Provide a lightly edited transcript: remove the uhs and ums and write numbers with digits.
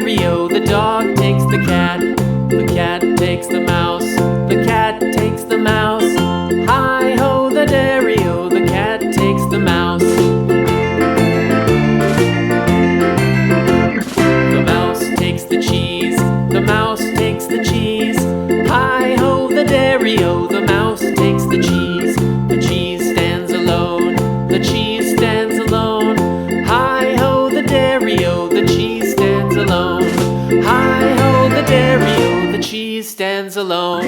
dairy-o, the dog takes the cat. The cat takes the mouse. The cat takes the mouse. Hi-ho, the dairy-o, the cat takes the mouse. The mouse takes the cheese. The mouse takes the cheese. Hi-ho, the dairy-o, the mouse takes the cheese. The cheese stands alone. The cheese stands alone. Hi-ho, the dairy-o, the cheese stands alone. Hi-ho, the dairy-o, the cheese stands alone.